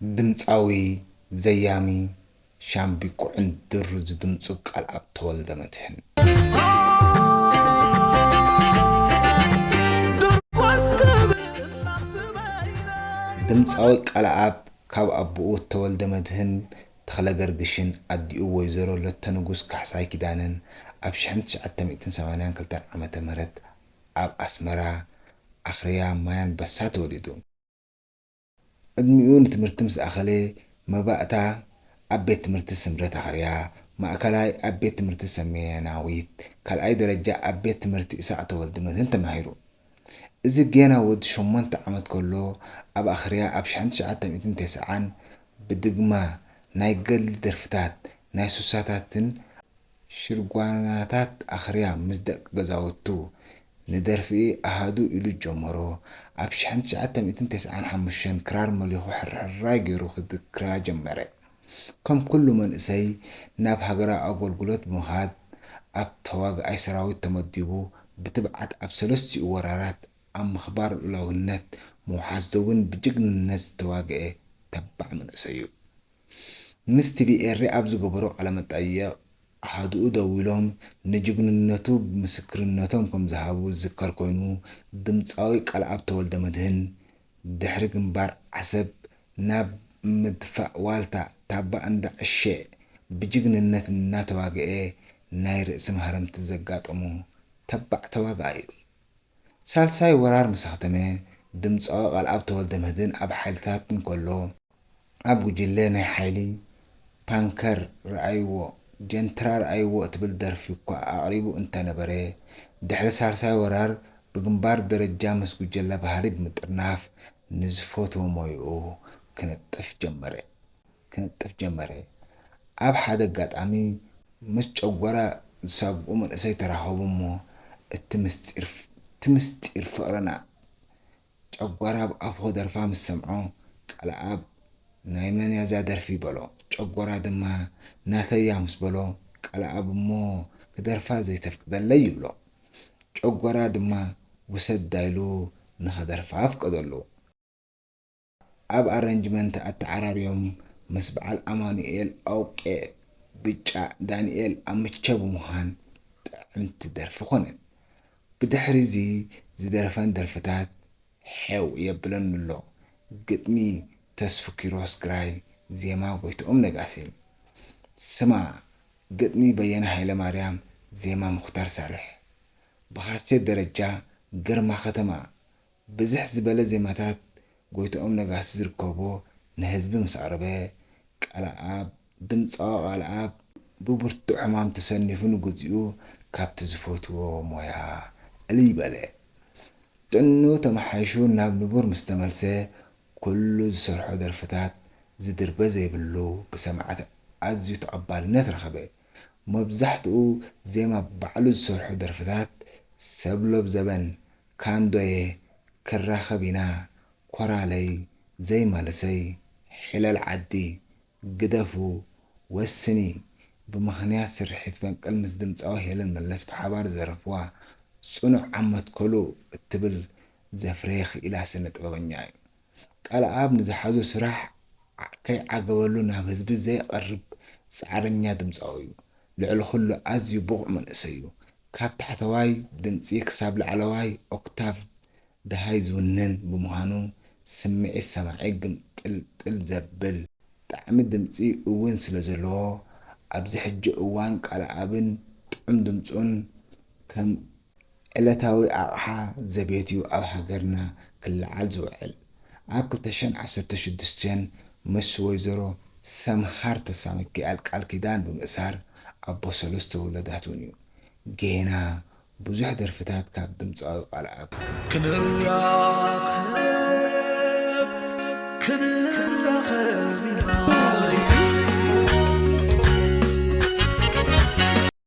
ድምፃዊ ዘያሚ ሻምቢቆ ዕንድር ዝድምፁ ቃልኣብ ተወልደ መድህን ድምፃዊ ቃልኣብ ካብ ኣቦኡ ተወልደ መድህን ተክለ ገርግሽን ኣዲኡ ወይዘሮ ለተ ንጉስ ካሕሳይ ኪዳንን ኣብ 1982 ዓመተ ምህረት ኣብ ኣስመራ ኣኽርያ ማያን በሳ ተወሊዱ። ዕድሚኡ ንትምህርቲ ምስ ኣኸለ መባእታ ኣብ ቤት ትምህርቲ ስምረት ኣኽርያ፣ ማእከላይ ኣብ ቤት ትምህርቲ ሰሜናዊት፣ ካልኣይ ደረጃ ኣብ ቤት ትምህርቲ ኢሳቅ ተወልደ መድህን ተማሂሩ። እዚ ገና ወዲ 8 ዓመት ከሎ ኣብ ኣኽርያ ኣብ 1990 ብድግማ ናይ ገድሊ ደርፍታት ናይ ሱሳታትን ሽርጓናታት ኣኽርያ ምስ ደቂ ገዛውቱ ንደርፊ ኣሃዱ ኢሉ ጀመሮ። ኣብ 1995 ክራር መሊኹ ሕርሕራይ ገይሩ ክድክራ ጀመረ። ከም ኩሉ መንእሰይ ናብ ሃገራዊ ኣገልግሎት ብምኻድ ኣብ ተዋግኣይ ሰራዊት ተመዲቡ ብትብዓት ኣብ 3 ወራራት ኣብ ምኽባር ሉዓላውነት ምውሓዝ እውን ብጅግንነት ዝተዋግአ ተባዕ መንእሰይ እዩ። ምስ ቲቪኤሪ ኣብ ዝገበሮ ቃለ መጠይቅ ኣሃዱኡ ደው ኢሎም ንጅግንነቱ ምስክርነቶም ከም ዝሃቡ ዝዝከር ኮይኑ ድምፃዊ ቃልኣብ ተወልደ መድህን ድሕሪ ግንባር ዓሰብ ናብ ምድፋእ ዋልታ ታባ እንዳዕሸ ብጅግንነት እናተዋግአ ናይ ርእሲ መሃረምቲ ዘጋጠሙ ተባዕ ተዋጋኢ እዩ። ሳልሳይ ወራር ምስ ኸተመ ድምፃዊ ቃልኣብ ተወልደ መድህን ኣብ ሓይልታት እንከሎ ኣብ ጉጅለ ናይ ሓይሊ ፓንከር ረኣይዎ ጀንትራ ረኣይዎ እትብል ደርፊ እኳ ኣቕሪቡ እንተነበረ ድሕሪ ሳልሳይ ወራር ብግንባር ደረጃ ምስ ጉጅለ ባህሪ ብምጥርናፍ ንዝፈትዎ ሞይኡ ክነጥፍ ጀመረ። ኣብ ሓደ ኣጋጣሚ ምስ ጨጓራ ዝሳግኡ መንእሰይ ተራኸቡ እሞ እቲ ምስጢር ፍቅርና ጨጓራ ብኣፉ ደርፋ ምስ ሰምዖ ቃልኣብ ናይ መን እያ እዛ ደርፊ በሎ። ጨጓራ ድማ ናተያ ምስ በሎ ቃልኣብ እሞ ክደርፋ ዘይተፍቅደለይ ይብሎ። ጨጓራ ድማ ውሰድ ኢሉ ንኸደርፋ ኣፍቀደሉ። ኣብ ኣረንጅመንት ኣተዓራርዮም ምስ በዓል ኣማኑኤል ኣውቄ ብጫ ዳንኤል ኣምቸ ብምዃን ጥዕምቲ ደርፊ ኮነን። ብድሕሪ እዚ ዝደረፈን ደርፍታት ሕው የብለን ኣሎ። ግጥሚ ተስፉ ኪሮስ ግራይ፣ ዜማ ጎይትኦም ነጋሴ። ስማ ግጥሚ በየነ ሃይለ ማርያም፣ ዜማ ሙኽታር ሳልሕ። ብኻሴት ደረጃ ግርማ ከተማ ብዝሕ ዝበለ ዜማታት ጎይትኦም ነጋሲ ዝርከቦ ንህዝቢ ምስ ኣቕረበ ቃልኣብ ድምፃዊ ቃልኣብ ብብርቱዕ ሕማም ተሰኒፉ ንግዚኡ ካብቲ ዝፈትዎ ሞያ ዕልይ በለ። ጥዕንኡ ተመሓይሹ ናብ ንቡር ምስ ተመልሰ ኩሉ ዝሰርሖ ደርፍታት ዝድርበ ዘይብሉ ብሰማዓት ኣዝዩ ተቐባልነት ረኸበ። መብዛሕትኡ ዜማ ባዕሉ ዝሰርሖ ደርፍታት ሰብሎብ ዘበን፣ ካንዶየ፣ ክራኸብ ኢና፣ ኮራለይ፣ ዘይመለሰይ፣ ሕለል ዓዲ፣ ግደፉ፣ ወስኒ ብምኽንያት ስርሒት ፈንቅል ምስ ድምፃዊ ሄለን መለስ ብሓባር ዘረፍዋ ጽኑዕ ዓመት ከሉ እትብል ዘፍረየ ክኢላ ስነ ጥበበኛ እዩ። ቃልኣብ ንዝሓዞ ስራሕ ከይዓገበሉ ናብ ህዝቢ ዘይቐርብ ፃዕረኛ ድምፃዊ እዩ። ልዕሊ ኩሉ ኣዝዩ ብቑዕ መንእሰይ እዩ። ካብ ታሕተዋይ ድምፂ ክሳብ ላዕለዋይ ኦክታቭ ድሃይ ዝውንን ብምዃኑ ስምዒት ሰማዒ ግምጥልጥል ዘብል ጣዕሚ ድምፂ እውን ስለ ዘለዎ ኣብዚ ሕጂ እዋን ቃልኣብን ጥዑም ድምፁን ከም ዕለታዊ ኣቕሓ ዘቤትዩ ኣብ ሃገርና ክለዓል ዝውዕል። ኣብ 2016 ምስ ወይዘሮ ሰምሃር ተስፋ ሚካኤል ቃል ኪዳን ብምእሳር ኣቦ 3 ውላዳት እውን እዩ። ጌና ብዙሕ ደርፍታት ካብ ድምፃዊ ቃልኣብ